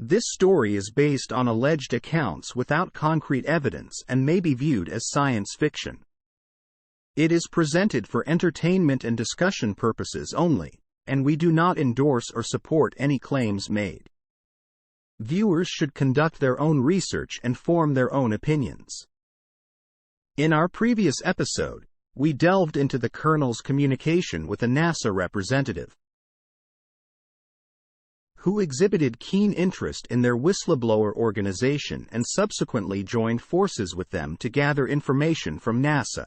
This story is based on alleged accounts without concrete evidence and may be viewed as science fiction. It is presented for entertainment and discussion purposes only, and we do not endorse or support any claims made. Viewers should conduct their own research and form their own opinions. In our previous episode, we delved into the Colonel's communication with a NASA representative, who exhibited keen interest in their whistleblower organization and subsequently joined forces with them to gather information from NASA.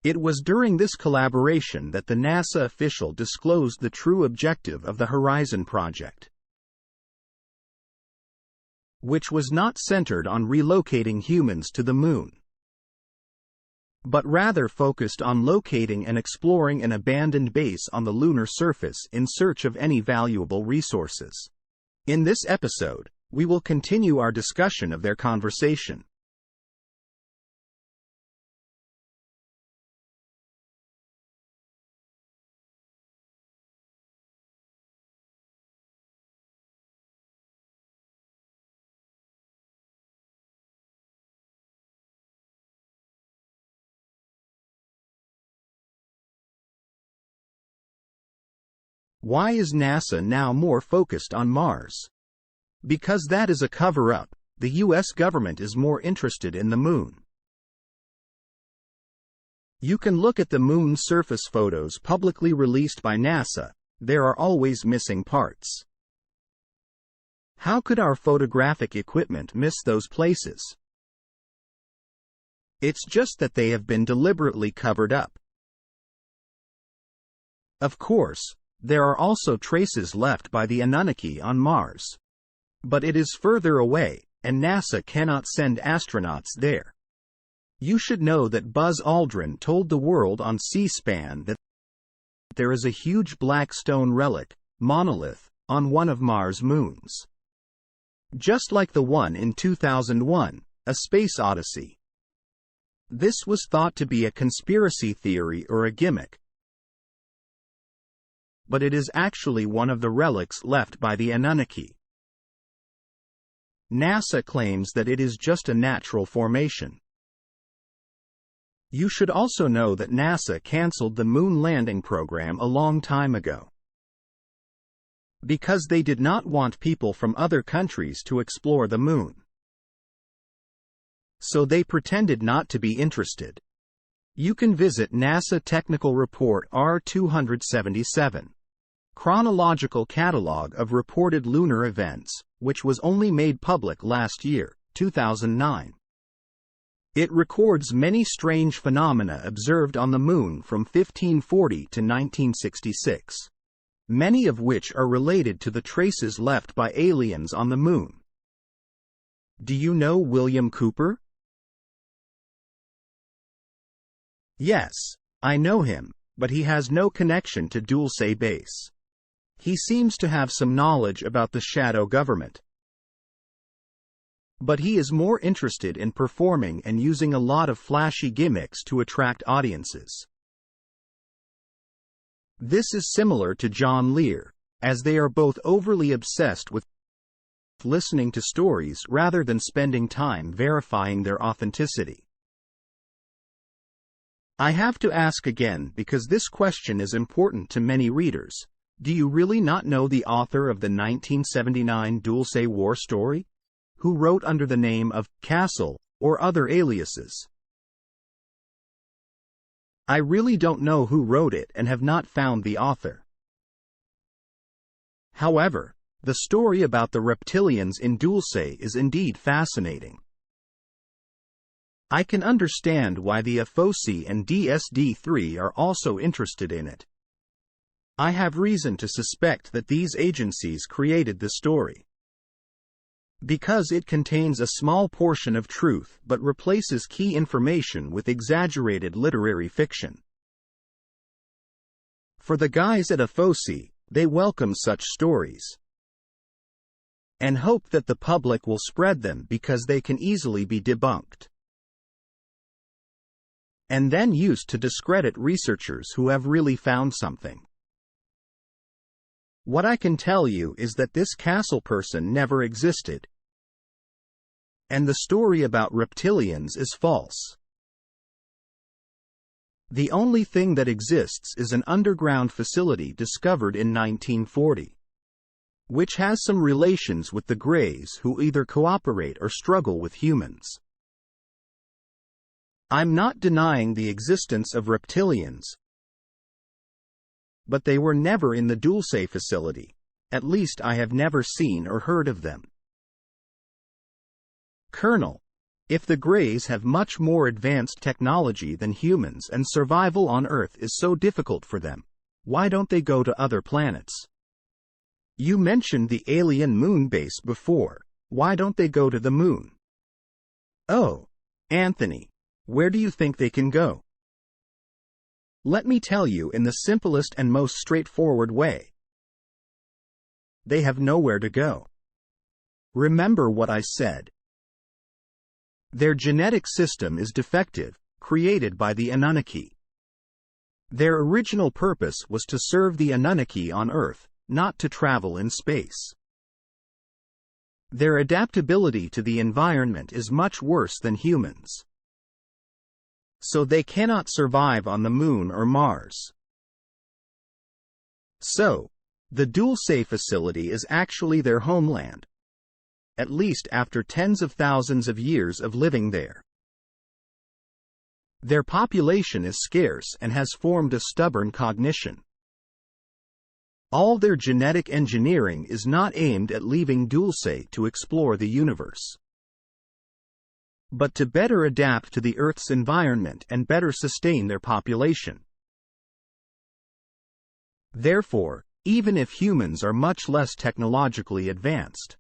It was during this collaboration that the NASA official disclosed the true objective of the Horizon project, which was not centered on relocating humans to the moon, but rather focused on locating and exploring an abandoned base on the lunar surface in search of any valuable resources. In this episode, we will continue our discussion of their conversation. Why is NASA now more focused on Mars? Because that is a cover-up. The US government is more interested in the moon. You can look at the moon surface photos publicly released by NASA. There are always missing parts. How could our photographic equipment miss those places? It's just that they have been deliberately covered up. Of course, there are also traces left by the Anunnaki on Mars. But it is further away, and NASA cannot send astronauts there. You should know that Buzz Aldrin told the world on C-SPAN that there is a huge black stone relic, monolith, on one of Mars' moons. Just like the one in 2001, A Space Odyssey. This was thought to be a conspiracy theory or a gimmick, but it is actually one of the relics left by the Anunnaki. NASA claims that it is just a natural formation. You should also know that NASA canceled the moon landing program a long time ago, because they did not want people from other countries to explore the moon. So they pretended not to be interested. You can visit NASA Technical Report R277. Chronological Catalog of Reported Lunar Events, which was only made public last year, 2009. It records many strange phenomena observed on the moon from 1540 to 1966, many of which are related to the traces left by aliens on the moon. Do you know William Cooper? Yes, I know him, but he has no connection to Dulce base. He seems to have some knowledge about the shadow government, but he is more interested in performing and using a lot of flashy gimmicks to attract audiences. This is similar to John Lear, as they are both overly obsessed with listening to stories rather than spending time verifying their authenticity. I have to ask again because this question is important to many readers. Do you really not know the author of the 1979 Dulce war story? Who wrote under the name of Castle, or other aliases? I really don't know who wrote it and have not found the author. However, the story about the reptilians in Dulce is indeed fascinating. I can understand why the Afosi and DSD-3 are also interested in it. I have reason to suspect that these agencies created the story, because it contains a small portion of truth but replaces key information with exaggerated literary fiction. For the guys at Afosi, they welcome such stories and hope that the public will spread them because they can easily be debunked, and then used to discredit researchers who have really found something. What I can tell you is that this castle person never existed. And the story about reptilians is false. The only thing that exists is an underground facility discovered in 1940, which has some relations with the Greys who either cooperate or struggle with humans. I'm not denying the existence of reptilians, but they were never in the Dulce facility. At least I have never seen or heard of them. Colonel, if the Greys have much more advanced technology than humans and survival on Earth is so difficult for them, why don't they go to other planets? You mentioned the alien moon base before. Why don't they go to the moon? Oh, Anthony, where do you think they can go? Let me tell you in the simplest and most straightforward way. They have nowhere to go. Remember what I said. Their genetic system is defective, created by the Anunnaki. Their original purpose was to serve the Anunnaki on Earth, not to travel in space. Their adaptability to the environment is much worse than humans. So they cannot survive on the Moon or Mars. So, the Dulce facility is actually their homeland, at least after tens of thousands of years of living there. Their population is scarce and has formed a stubborn cognition. All their genetic engineering is not aimed at leaving Dulce to explore the universe, but to better adapt to the Earth's environment and better sustain their population. Therefore, even if humans are much less technologically advanced,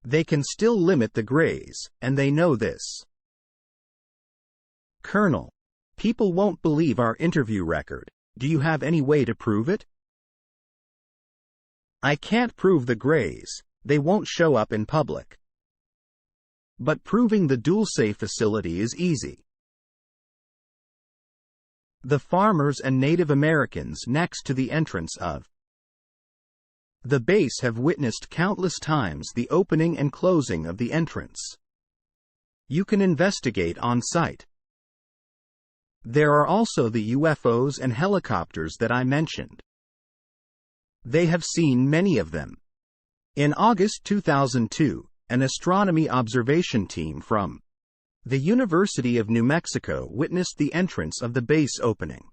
they can still limit the Greys, and they know this. Colonel, people won't believe our interview record. Do you have any way to prove it? I can't prove the Greys. They won't show up in public. But proving the Dulce facility is easy. The farmers and Native Americans next to the entrance of the base have witnessed countless times the opening and closing of the entrance. You can investigate on site. There are also the UFOs and helicopters that I mentioned. They have seen many of them. In August 2002, an astronomy observation team from the University of New Mexico witnessed the entrance of the base opening,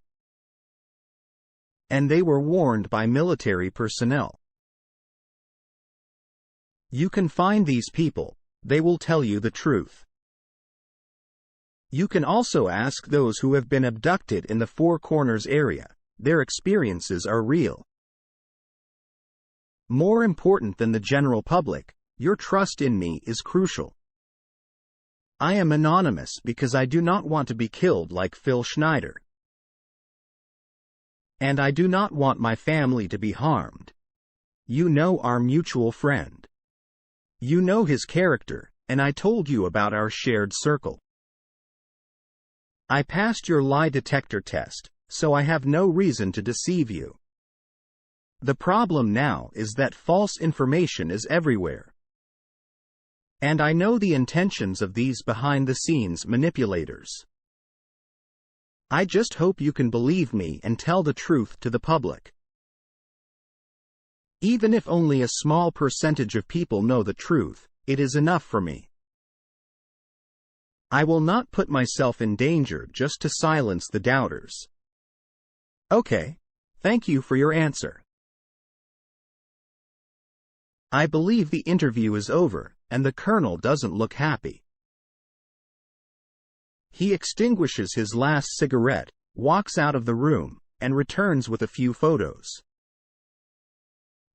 and they were warned by military personnel. You can find these people. They will tell you the truth. You can also ask those who have been abducted in the Four Corners area. Their experiences are real. More important than the general public, your trust in me is crucial. I am anonymous because I do not want to be killed like Phil Schneider. And I do not want my family to be harmed. You know our mutual friend. You know his character, and I told you about our shared circle. I passed your lie detector test, so I have no reason to deceive you. The problem now is that false information is everywhere. And I know the intentions of these behind-the-scenes manipulators. I just hope you can believe me and tell the truth to the public. Even if only a small percentage of people know the truth, it is enough for me. I will not put myself in danger just to silence the doubters. Okay, thank you for your answer. I believe the interview is over, and the colonel doesn't look happy. He extinguishes his last cigarette, walks out of the room, and returns with a few photos.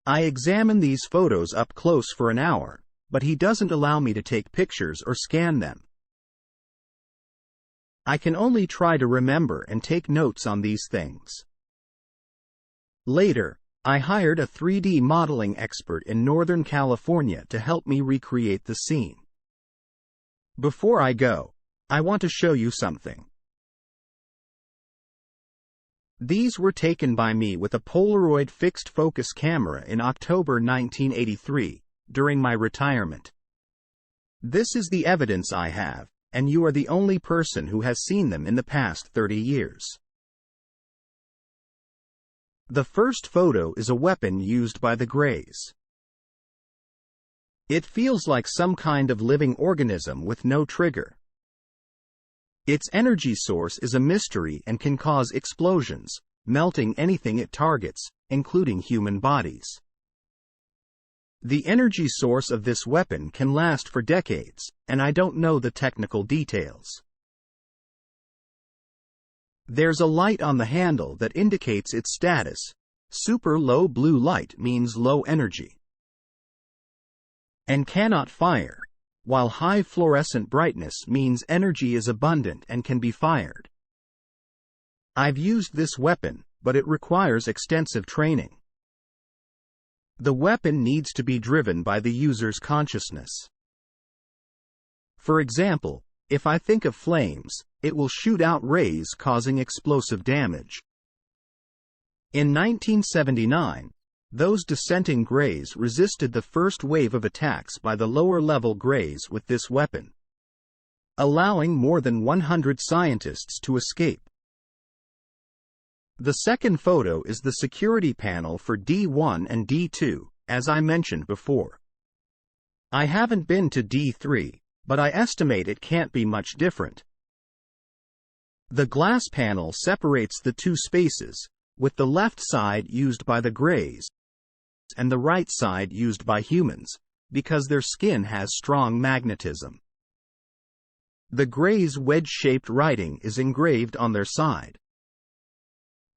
I examine these photos up close for an hour, but he doesn't allow me to take pictures or scan them. I can only try to remember and take notes on these things. Later, I hired a 3D modeling expert in Northern California to help me recreate the scene. Before I go, I want to show you something. These were taken by me with a Polaroid fixed-focus camera in October 1983, during my retirement. This is the evidence I have, and you are the only person who has seen them in the past 30 years. The first photo is a weapon used by the Greys. It feels like some kind of living organism with no trigger. Its energy source is a mystery and can cause explosions, melting anything it targets, including human bodies. The energy source of this weapon can last for decades, and I don't know the technical details. There's a light on the handle that indicates its status. Super low blue light means low energy and cannot fire, while high fluorescent brightness means energy is abundant and can be fired. I've used this weapon, but it requires extensive training. The weapon needs to be driven by the user's consciousness. For example, if I think of flames, it will shoot out rays causing explosive damage. In 1979, those dissenting Greys resisted the first wave of attacks by the lower-level Greys with this weapon, allowing more than 100 scientists to escape. The second photo is the security panel for D1 and D2, as I mentioned before. I haven't been to D3, but I estimate it can't be much different. The glass panel separates the two spaces, with the left side used by the Greys and the right side used by humans, because their skin has strong magnetism. The Greys' wedge-shaped writing is engraved on their side.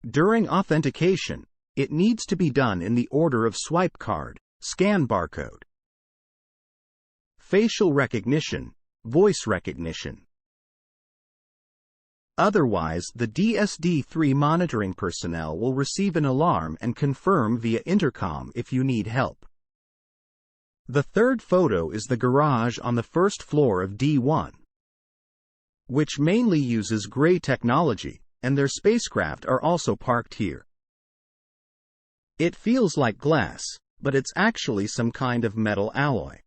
During authentication, it needs to be done in the order of swipe card, scan barcode, facial recognition, voice recognition. Otherwise, the DSD-3 monitoring personnel will receive an alarm and confirm via intercom if you need help. The third photo is the garage on the first floor of D1, which mainly uses Grey technology, and their spacecraft are also parked here. It feels like glass, but it's actually some kind of metal alloy.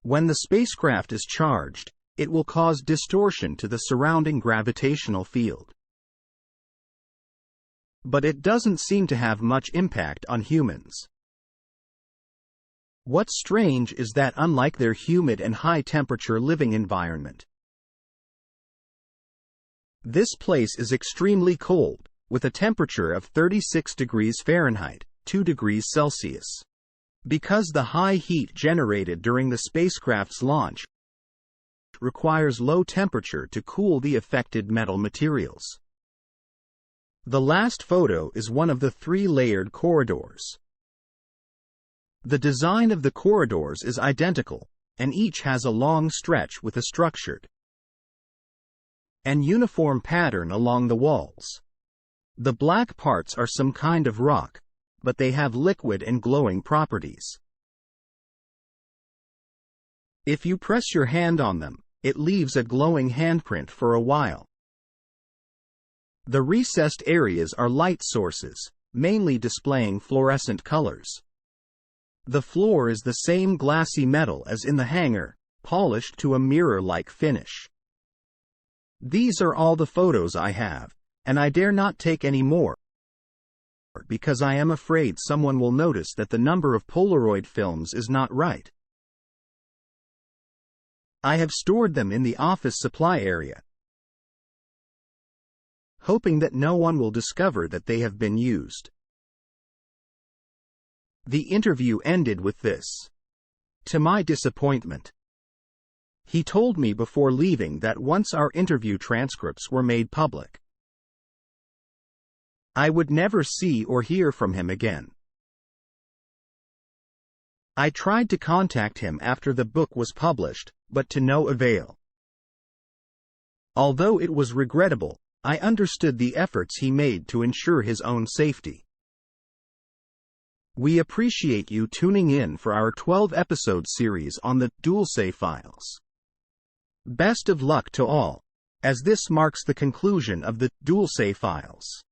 When the spacecraft is charged, it will cause distortion to the surrounding gravitational field. But it doesn't seem to have much impact on humans. What's strange is that unlike their humid and high-temperature living environment, this place is extremely cold, with a temperature of 36 degrees Fahrenheit, 2 degrees Celsius. Because the high heat generated during the spacecraft's launch requires low temperature to cool the affected metal materials. The last photo is one of the 3 layered corridors. The design of the corridors is identical, and each has a long stretch with a structured and uniform pattern along the walls. The black parts are some kind of rock, but they have liquid and glowing properties. If you press your hand on them, it leaves a glowing handprint for a while. The recessed areas are light sources, mainly displaying fluorescent colors. The floor is the same glassy metal as in the hangar, polished to a mirror-like finish. These are all the photos I have, and I dare not take any more, because I am afraid someone will notice that the number of Polaroid films is not right. I have stored them in the office supply area, hoping that no one will discover that they have been used. The interview ended with this. To my disappointment, he told me before leaving that once our interview transcripts were made public, I would never see or hear from him again. I tried to contact him after the book was published, but to no avail. Although it was regrettable, I understood the efforts he made to ensure his own safety. We appreciate you tuning in for our 12-episode series on the Dulce files. Best of luck to all, as this marks the conclusion of the Dulce files.